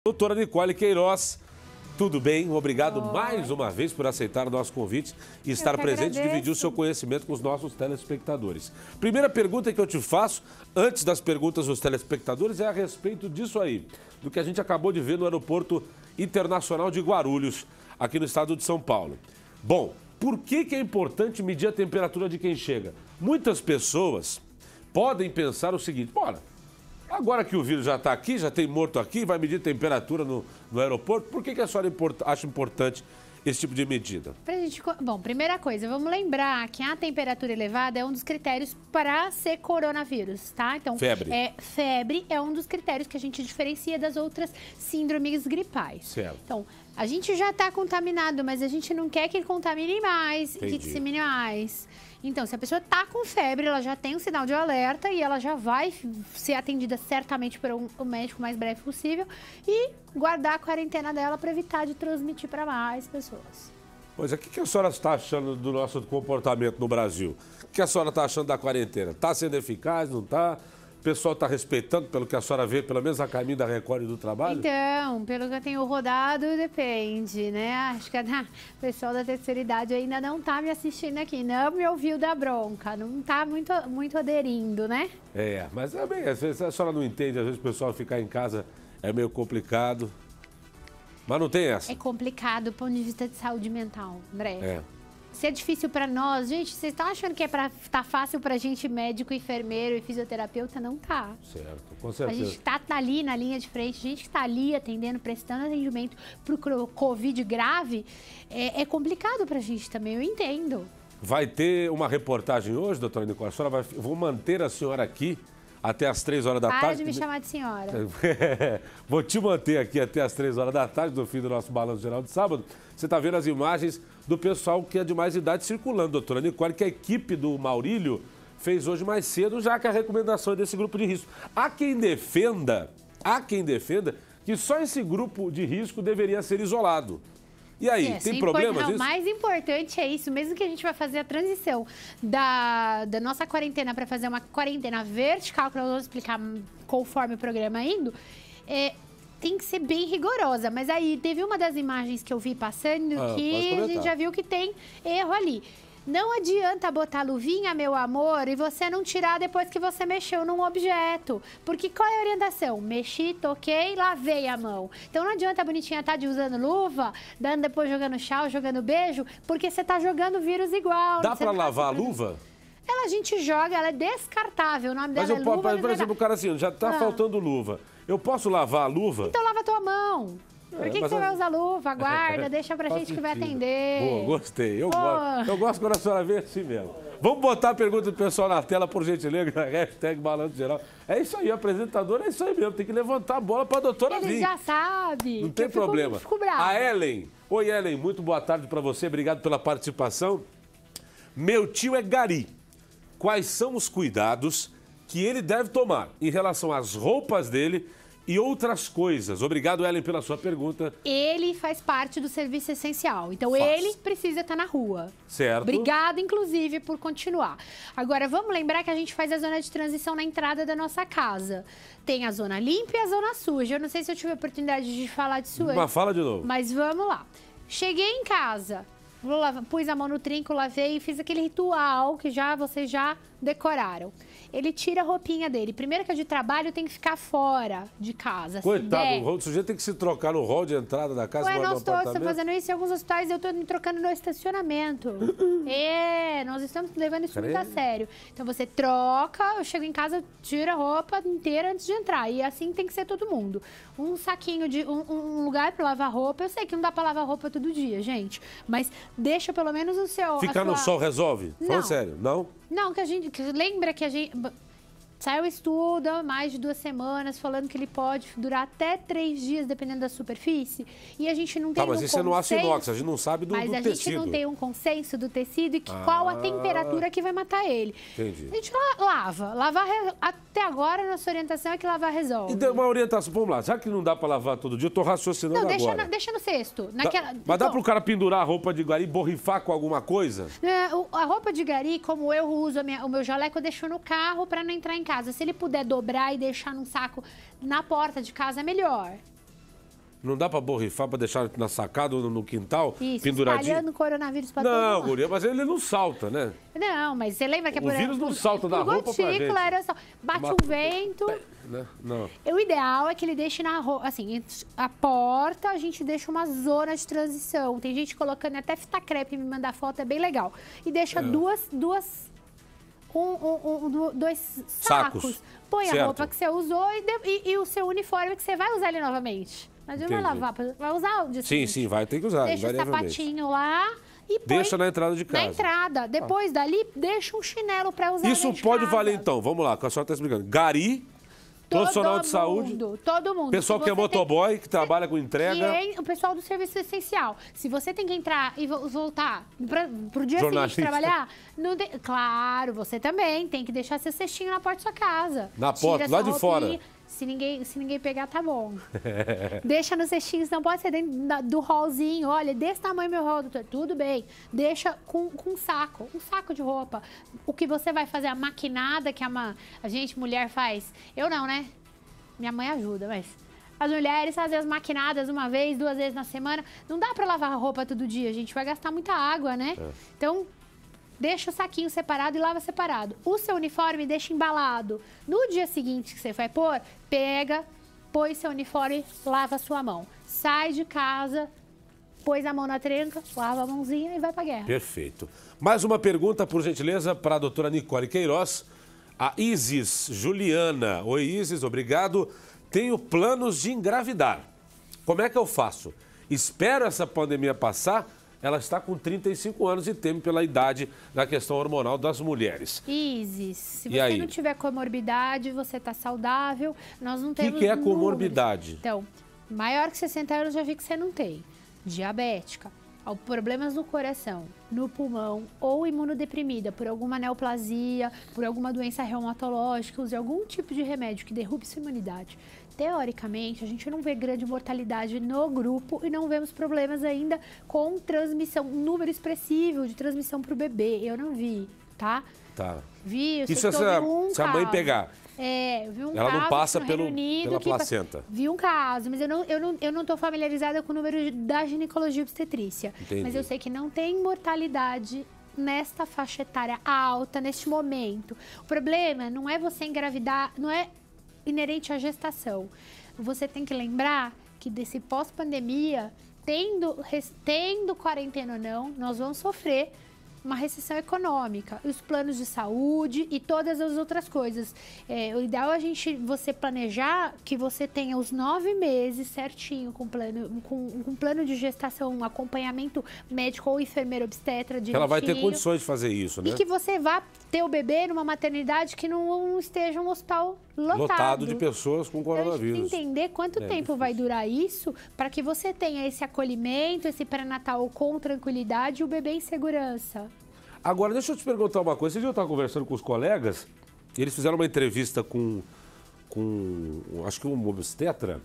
Doutora Nicole Queiroz, tudo bem? Obrigado mais uma vez por aceitar o nosso convite e estar presente e dividir o seu conhecimento com os nossos telespectadores. Primeira pergunta que eu te faço, antes das perguntas dos telespectadores, é a respeito disso aí, do que a gente acabou de ver no Aeroporto Internacional de Guarulhos, aqui no estado de São Paulo. Bom, por que é importante medir a temperatura de quem chega? Muitas pessoas podem pensar o seguinte: bora, agora que o vírus já está aqui, já tem morto aqui, vai medir temperatura no aeroporto, por que a senhora acha importante esse tipo de medida? Bom, primeira coisa, vamos lembrar que a temperatura elevada é um dos critérios para ser coronavírus, tá? Então, febre é um dos critérios que a gente diferencia das outras síndromes gripais. Certo. Então, a gente já está contaminado, mas a gente não quer que ele contamine mais, que dissemine mais. Então, se a pessoa está com febre, ela já tem um sinal de alerta e ela já vai ser atendida certamente por um médico o mais breve possível e guardar a quarentena dela para evitar de transmitir para mais pessoas. Pois é, o que a senhora está achando do nosso comportamento no Brasil? O que a senhora está achando da quarentena? Está sendo eficaz, não está? O pessoal está respeitando, pelo que a senhora vê, pelo menos a caminho da Record e do trabalho? Então, pelo que eu tenho rodado, depende, né? Acho que o pessoal da terceira idade ainda não está me assistindo aqui, não me ouviu da bronca, não está muito aderindo, né? É, mas é bem, às vezes a senhora não entende, às vezes o pessoal ficar em casa é meio complicado, mas não tem essa. É complicado do ponto de vista de saúde mental, André. É. Se é difícil para nós, gente, vocês estão achando que tá fácil pra gente, médico, enfermeiro e fisioterapeuta? Não tá. Certo, com certeza. A gente tá ali na linha de frente, gente que tá ali atendendo, prestando atendimento pro Covid grave, é complicado pra gente também, eu entendo. Vai ter uma reportagem hoje, doutora Nicole? Vou manter a senhora aqui até as 3 horas da tarde. Para de me chamar de senhora. Vou te manter aqui até as 3 horas da tarde, no fim do nosso Balanço Geral de sábado. Você está vendo as imagens do pessoal que é de mais idade circulando, doutora Nicole, que a equipe do Maurílio fez hoje mais cedo, já que a recomendação é desse grupo de risco. Há quem defenda que só esse grupo de risco deveria ser isolado. E aí, tem problemas isso? O mais importante é isso, mesmo que a gente vai fazer a transição da nossa quarentena para fazer uma quarentena vertical, que nós vamos explicar conforme o programa indo, tem que ser bem rigorosa. Mas aí, teve uma das imagens que eu vi passando que a gente já viu que tem erro ali. Não adianta botar luvinha, meu amor, e você não tirar depois que você mexeu num objeto. Porque qual é a orientação? Mexi, toquei, lavei a mão. Então não adianta a bonitinha estar usando luva, dando depois jogando tchau, jogando beijo, porque você tá jogando vírus igual. Dá pra lavar a luva? A gente joga, ela é descartável. O nome dela é luva. Mas, por exemplo, o cara assim, já tá faltando luva. Eu posso lavar a luva? Então lava a tua mão. Por que você vai usar luva? Guarda, deixa pra gente que vai atender. Boa, gostei. Eu gosto quando a senhora vê assim mesmo. Vamos botar a pergunta do pessoal na tela, por gentileza, hashtag Balanço Geral. É isso aí, apresentador é isso aí mesmo. Tem que levantar a bola pra doutora vir. Ele já sabe. Não tem problema. Fico bravo. A Ellen. Oi, Ellen. Muito boa tarde pra você. Obrigado pela participação. Meu tio é gari. Quais são os cuidados que ele deve tomar em relação às roupas dele e outras coisas? Obrigado, Ellen, pela sua pergunta. Ele faz parte do serviço essencial, então ele precisa estar na rua. Certo. Obrigado, inclusive, por continuar. Agora, vamos lembrar que a gente faz a zona de transição na entrada da nossa casa. Tem a zona limpa e a zona suja. Eu não sei se eu tive a oportunidade de falar disso antes. Mas fala de novo. Mas vamos lá. Cheguei em casa, pus a mão no trinco, lavei e fiz aquele ritual que vocês já decoraram. Ele tira a roupinha dele. Primeiro que é de trabalho, tem que ficar fora de casa. Coitado, o sujeito tem que se trocar no hall de entrada da casa. Nós todos estamos fazendo isso em alguns hospitais, eu estou me trocando no estacionamento. Nós estamos levando isso muito a sério. Então você troca, eu chego em casa, tira a roupa inteira antes de entrar. E assim tem que ser todo mundo. Um saquinho de um lugar para lavar roupa. Eu sei que não dá para lavar roupa todo dia, gente. Mas deixa pelo menos o seu... Ficar no sol resolve? Falando sério, não? Não, lembra que a gente... Saiu estudo há mais de 2 semanas falando que ele pode durar até 3 dias, dependendo da superfície. E a gente não tem mas isso é no aço inox, a gente não sabe do tecido. Mas a gente não tem um consenso do tecido e qual a temperatura que vai matar ele. Entendi. A gente lava. Lavar, até agora, a nossa orientação é que lavar resolve. E deu uma orientação, vamos lá, já que não dá pra lavar todo dia, eu tô raciocinando agora. Deixa no cesto. Mas dá pro cara pendurar a roupa de gari e borrifar com alguma coisa? A roupa de gari, como eu uso o meu jaleco, eu deixo no carro pra não entrar em casa. Se ele puder dobrar e deixar num saco na porta de casa, é melhor. Não dá pra borrifar, pra deixar na sacada ou no quintal, Isso, penduradinho? espalhando coronavírus pra todo Não, mundo. guria, mas ele não salta, né? Não, mas você lembra que é O vírus não salta da roupa pra gente. Era só, bate um vento. Né? Não. O ideal é que ele deixe na roupa, assim, a porta, a gente deixa uma zona de transição. Tem gente colocando até fita crepe, me mandar foto, é bem legal. E deixa dois sacos. Põe Certo. a roupa que você usou e o seu uniforme que você vai usar ele novamente. Mas não vai lavar, vai usar o dia seguinte. Sim, vai ter que usar, Deixa o invariavelmente. sapatinho lá e põe Deixa na entrada de casa. na entrada. Depois dali, deixa um chinelo pra usar Isso dentro de pode casa. valer então, vamos lá, que a senhora está explicando. Gari, profissional de saúde, Todo mundo. pessoal Se que é você motoboy, que trabalha com entrega. o pessoal do serviço essencial. Se você tem que entrar e voltar pro dia Jornalista. seguinte trabalhar, claro, você também tem que deixar seu cestinho na porta da sua casa. Na porta, Tira lá sua de fora. roupinha. Se ninguém pegar, tá bom. Deixa no cestinho, não pode ser dentro do hallzinho. Olha, desse tamanho meu hall, doutor. Tudo bem. Deixa com um saco de roupa. O que você vai fazer, a maquinada que a gente, mulher, faz. Eu não, né? Minha mãe ajuda, mas... As mulheres fazem as maquinadas uma vez, 2 vezes na semana. Não dá pra lavar a roupa todo dia, a gente vai gastar muita água, né? Então... Deixa o saquinho separado e lava separado. O seu uniforme deixa embalado. No dia seguinte que você vai pôr, pega, põe seu uniforme, lava a sua mão. Sai de casa, pôs a mão na tranca, lava a mãozinha e vai pra guerra. Perfeito. Mais uma pergunta, por gentileza, para a doutora Nicole Queiroz. A Isis Juliana. Oi, Isis, obrigado. Tenho planos de engravidar. Como é que eu faço? Espero essa pandemia passar? Ela está com 35 anos e teme pela idade na questão hormonal das mulheres. Isis, se E você aí? não tiver comorbidade, você está saudável, nós não O temos que é números. comorbidade? Então, maior que 60 anos já vi que você não tem. Diabética, problemas no coração, no pulmão ou imunodeprimida por alguma neoplasia, por alguma doença reumatológica, use algum tipo de remédio que derrube sua imunidade. Teoricamente, a gente não vê grande mortalidade no grupo e não vemos problemas ainda com transmissão, um número expressivo de transmissão para o bebê. Eu não vi, tá? Tá. Vi, eu sei Isso que é houve um se a mãe caso. pegar. Eu vi um Ela não caso passa no Reino pela Unido placenta. Vi um caso, mas eu não tô familiarizada com o número da ginecologia obstetrícia. Entendi. Mas eu sei que não tem mortalidade nesta faixa etária alta, neste momento. O problema não é você engravidar, não é inerente à gestação. Você tem que lembrar que desse pós-pandemia, tendo quarentena ou não, nós vamos sofrer uma recessão econômica, os planos de saúde e todas as outras coisas. O ideal é você planejar que você tenha os 9 meses certinho com plano de gestação, um acompanhamento médico ou enfermeiro obstetra direitinho. Ela vai ter condições de fazer isso, né? E que você vá ter o bebê numa maternidade que não esteja um hospital lotado. De pessoas com Então, a gente coronavírus. tem que entender quanto tempo vai durar isso para que você tenha esse acolhimento, esse pré-natal com tranquilidade e o bebê em segurança. Agora, deixa eu te perguntar uma coisa. Esse dia eu estava conversando com os colegas, e eles fizeram uma entrevista com acho que um obstetra.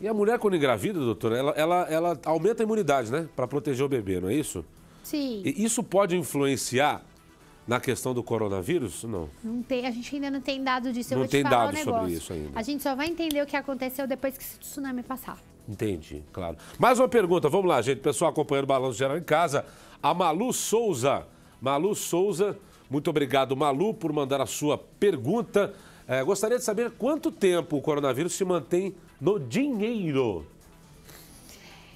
E a mulher, quando engravida, doutora, ela aumenta a imunidade, né? Para proteger o bebê, não é isso? Sim. E isso pode influenciar na questão do coronavírus? Não. A gente ainda não tem dado disso. Não Eu vou tem te falar dado um sobre negócio. isso ainda. A gente só vai entender o que aconteceu depois que esse tsunami passar. Entendi, claro. Mais uma pergunta, vamos lá, gente. Pessoal acompanhando o Balanço Geral em casa. A Malu Souza. Malu Souza, muito obrigado, Malu, por mandar a sua pergunta. Gostaria de saber quanto tempo o coronavírus se mantém no dinheiro.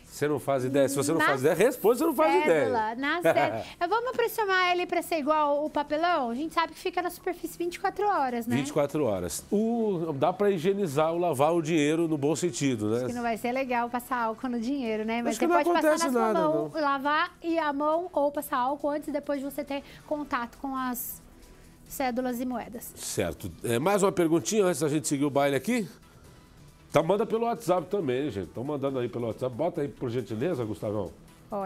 Você não faz ideia? Se você não faz ideia, responde, você não faz ideia. Na cédula. Vamos aproximar ele para ser igual o papelão? A gente sabe que fica na superfície 24 horas, né? 24 horas. Dá para higienizar ou lavar o dinheiro no bom sentido, né? Acho que não vai ser legal passar álcool no dinheiro, né? Mas Acho que você não pode passar na acontece sua nada, mão, não. lavar e a mão ou passar álcool antes e depois de você ter contato com as cédulas e moedas. Certo. Mais uma perguntinha antes da gente seguir o baile aqui? Tá, manda pelo WhatsApp também, gente. Estão mandando aí pelo WhatsApp. Bota aí, por gentileza, Gustavão.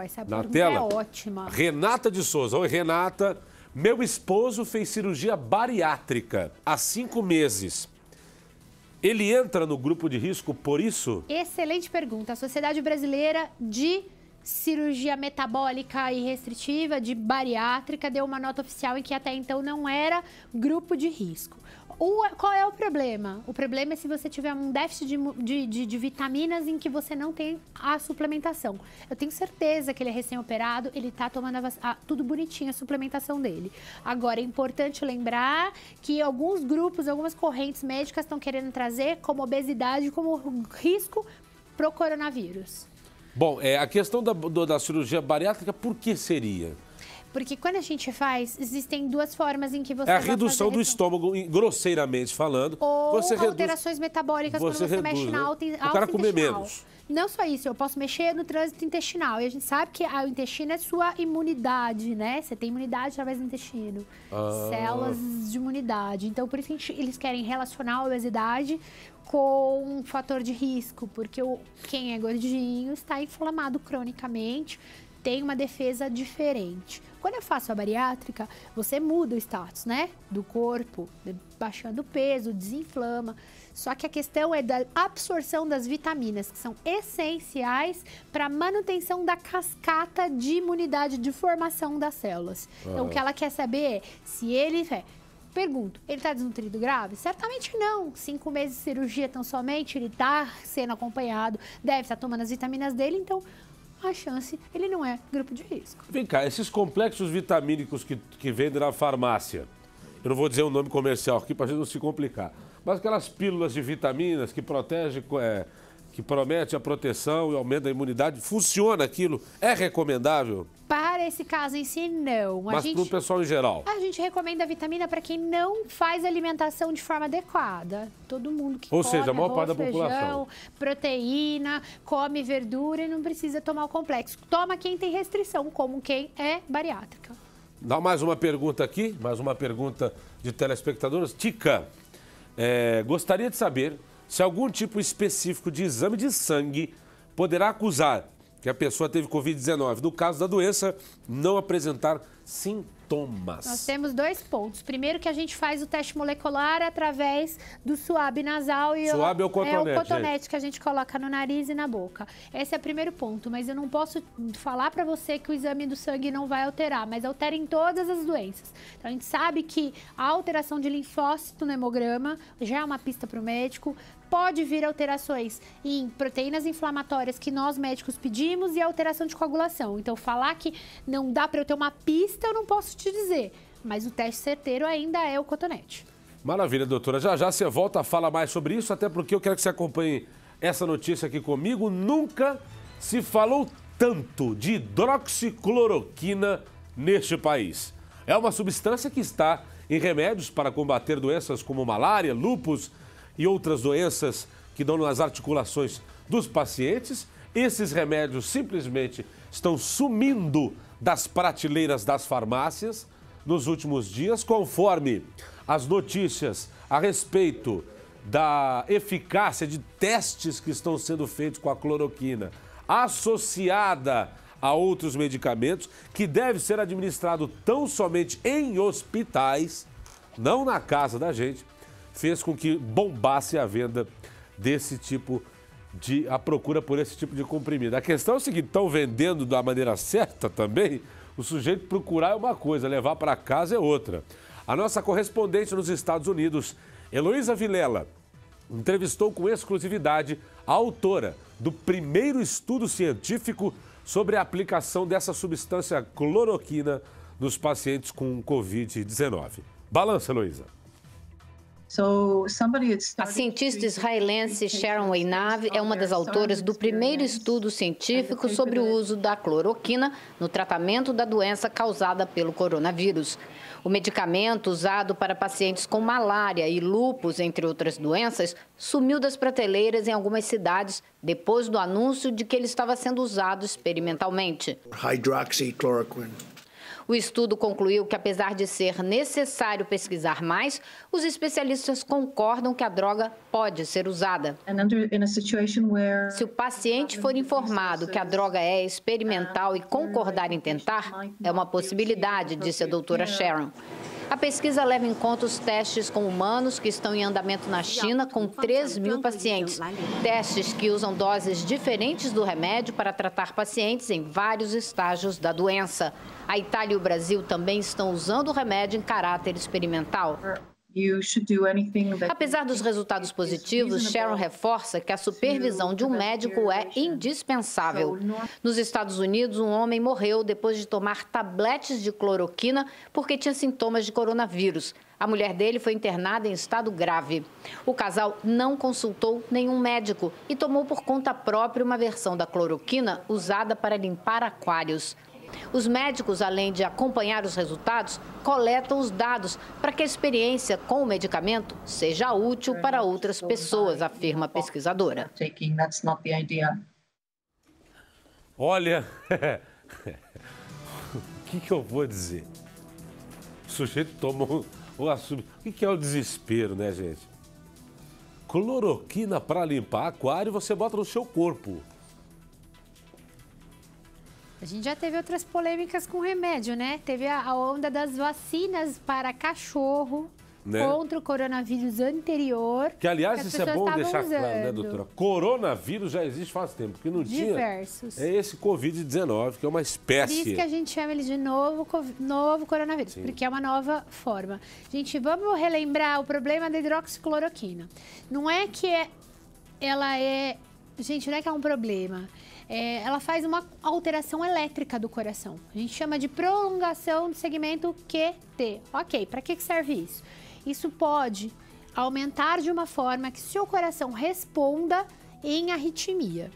Essa Na pergunta tela. é ótima. Renata de Souza. Oi, Renata. Meu esposo fez cirurgia bariátrica há 5 meses. Ele entra no grupo de risco por isso? Excelente pergunta. A Sociedade Brasileira de Cirurgia Metabólica e Restritiva, de Bariátrica, deu uma nota oficial em que até então não era grupo de risco. Qual é o problema? O problema é se você tiver um déficit de vitaminas em que você não tem a suplementação. Eu tenho certeza que ele é recém-operado, ele tá tomando tudo bonitinho, a suplementação dele. Agora, é importante lembrar que alguns grupos, algumas correntes médicas estão querendo trazer como obesidade, como risco pro coronavírus. Bom, a questão da cirurgia bariátrica, por que seria? Porque quando a gente faz, existem duas formas em que você a redução do estômago, grosseiramente falando. Ou você alterações metabólicas quando você mexe na alta intestinal. O cara comer menos. Não só isso, eu posso mexer no trânsito intestinal. E a gente sabe que o intestino é sua imunidade, né? Você tem imunidade através do intestino. Células de imunidade. Então, por isso que eles querem relacionar a obesidade com um fator de risco. Porque quem é gordinho está inflamado cronicamente, tem uma defesa diferente. Quando eu faço a bariátrica, você muda o status, né? Do corpo, baixando o peso, desinflama. Só que a questão é da absorção das vitaminas, que são essenciais para a manutenção da cascata de imunidade, de formação das células. Então, o que ela quer saber é se ele... Pergunto, ele está desnutrido grave? Certamente não. 5 meses de cirurgia tão somente, ele está sendo acompanhado, deve estar tomando as vitaminas dele, então... a chance, ele não é grupo de risco. Vem cá, esses complexos vitamínicos que vendem na farmácia, eu não vou dizer o nome comercial aqui para a gente não se complicar, mas aquelas pílulas de vitaminas que protegem, que promete a proteção e aumenta a imunidade, funciona aquilo? É recomendável? Para esse caso em si, não. Mas para o pessoal em geral? A gente recomenda a vitamina para quem não faz alimentação de forma adequada. Todo mundo que come seja, a maior parte da feijão, população. Proteína, come verdura e não precisa tomar o complexo. Toma quem tem restrição, como quem é bariátrica. Dá mais uma pergunta aqui, mais uma pergunta de telespectadores. Tica, gostaria de saber se algum tipo específico de exame de sangue poderá acusar que a pessoa teve Covid-19, no caso da doença, não apresentar sintomas. Nós temos 2 pontos. Primeiro que a gente faz o teste molecular através do suave nasal e suave é o cotonete que a gente coloca no nariz e na boca. Esse é o primeiro ponto, mas eu não posso falar para você que o exame do sangue não vai alterar, mas altera em todas as doenças. Então a gente sabe que a alteração de linfócito no hemograma já é uma pista para o médico. Pode vir alterações em proteínas inflamatórias que nós médicos pedimos e alteração de coagulação. Então, falar que não dá para eu ter uma pista, eu não posso te dizer. Mas o teste certeiro ainda é o cotonete. Maravilha, doutora. Já já você volta a falar mais sobre isso, até porque eu quero que você acompanhe essa notícia aqui comigo. Nunca se falou tanto de hidroxicloroquina neste país. É uma substância que está em remédios para combater doenças como malária, lúpus e outras doenças que dão nas articulações dos pacientes. Esses remédios simplesmente estão sumindo das prateleiras das farmácias nos últimos dias, conforme as notícias a respeito da eficácia de testes que estão sendo feitos com a cloroquina, associada a outros medicamentos, que deve ser administrado tão somente em hospitais, não na casa da gente, fez com que bombasse a venda desse tipo a procura por esse tipo de comprimido. A questão é o seguinte, estão vendendo da maneira certa também? O sujeito procurar é uma coisa, levar para casa é outra. A nossa correspondente nos Estados Unidos, Heloísa Vilela, entrevistou com exclusividade a autora do primeiro estudo científico sobre a aplicação dessa substância cloroquina nos pacientes com Covid-19. Balança, Heloísa. A cientista israelense Sharon Einav é uma das autoras do primeiro estudo científico sobre o uso da cloroquina no tratamento da doença causada pelo coronavírus. O medicamento usado para pacientes com malária e lúpus, entre outras doenças, sumiu das prateleiras em algumas cidades depois do anúncio de que ele estava sendo usado experimentalmente. Hydroxychloroquine. O estudo concluiu que, apesar de ser necessário pesquisar mais, os especialistas concordam que a droga pode ser usada. Se o paciente for informado que a droga é experimental e concordar em tentar, é uma possibilidade, disse a doutora Sharon. A pesquisa leva em conta os testes com humanos que estão em andamento na China com 3.000 pacientes. Testes que usam doses diferentes do remédio para tratar pacientes em vários estágios da doença. A Itália e o Brasil também estão usando o remédio em caráter experimental. Apesar dos resultados positivos, Sharon reforça que a supervisão de um médico é indispensável. Nos Estados Unidos, um homem morreu depois de tomar tabletes de cloroquina porque tinha sintomas de coronavírus. A mulher dele foi internada em estado grave. O casal não consultou nenhum médico e tomou por conta própria uma versão da cloroquina usada para limpar aquários. Os médicos, além de acompanhar os resultados, coletam os dados para que a experiência com o medicamento seja útil para outras pessoas, afirma a pesquisadora. Olha, o que eu vou dizer? O sujeito tomou o assunto. O que é o desespero, né, gente? Cloroquina para limpar aquário você bota no seu corpo. A gente já teve outras polêmicas com remédio, né? Teve a onda das vacinas para cachorro, né, contra o coronavírus anterior. Que, aliás, isso é bom deixar claro, né, doutora? Coronavírus já existe faz tempo, porque não diversos. Tinha. É esse Covid-19, que é uma espécie. Por isso que a gente chama ele de novo coronavírus, sim, porque é uma nova forma. Gente, vamos relembrar o problema da hidroxicloroquina. Não é que ela é... Gente, não é que é um problema. Ela faz uma alteração elétrica do coração. A gente chama de prolongação do segmento QT. Ok, para que serve isso? Isso pode aumentar de uma forma que seu coração responda em arritmia.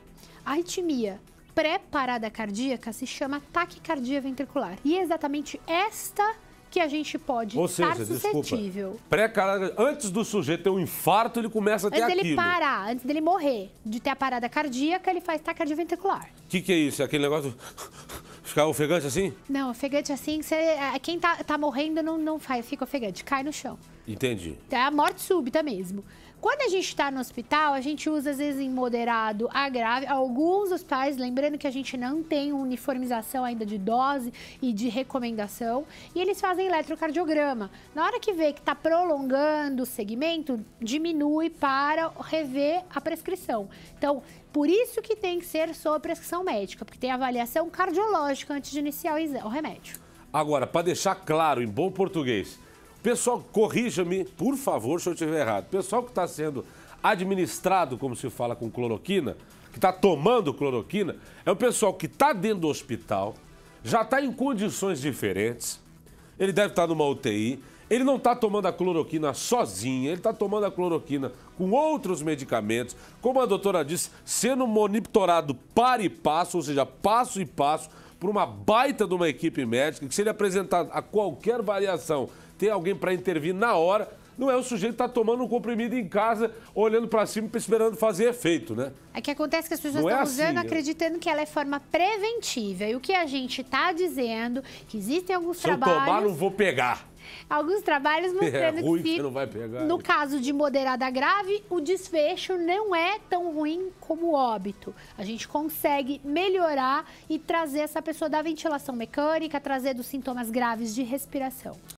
A arritmia pré-parada cardíaca se chama taquicardia ventricular. E é exatamente esta que a gente pode estar suscetível. Pré-parada, antes do sujeito ter um infarto, ele começa a ter aquilo. Antes dele parar, antes dele morrer, de ter a parada cardíaca, ele faz taquicardia ventricular. O que é isso? Aquele negócio ficar ofegante assim? Não, ofegante assim, quem tá morrendo não faz, fica ofegante, cai no chão. Entendi. É a morte súbita mesmo. Quando a gente está no hospital, a gente usa, às vezes, em moderado a grave. Alguns hospitais, lembrando que a gente não tem uniformização ainda de dose e de recomendação, e eles fazem eletrocardiograma. Na hora que vê que está prolongando o segmento, diminui para rever a prescrição. Então, por isso que tem que ser sob prescrição médica, porque tem avaliação cardiológica antes de iniciar o remédio. Agora, para deixar claro, em bom português, pessoal, corrija-me, por favor, se eu estiver errado. Pessoal que está sendo administrado, como se fala, com cloroquina, que está tomando cloroquina, é o pessoal que está dentro do hospital, já está em condições diferentes, ele deve estar numa UTI, ele não está tomando a cloroquina sozinho, ele está tomando a cloroquina com outros medicamentos, como a doutora disse, sendo monitorado para e passo, ou seja, passo e passo, por uma baita de uma equipe médica, que se ele apresentar a qualquer variação, tem alguém para intervir na hora, não é o sujeito que está tomando um comprimido em casa, olhando para cima e esperando fazer efeito, né? É que acontece que as pessoas estão usando acreditando que ela é forma preventiva. E o que a gente está dizendo, que existem alguns trabalhos... Se eu tomar, não vou pegar. Alguns trabalhos mostrando que, não vai pegar, no caso de moderada a grave, o desfecho não é tão ruim como o óbito. A gente consegue melhorar e trazer essa pessoa da ventilação mecânica, trazer dos sintomas graves de respiração.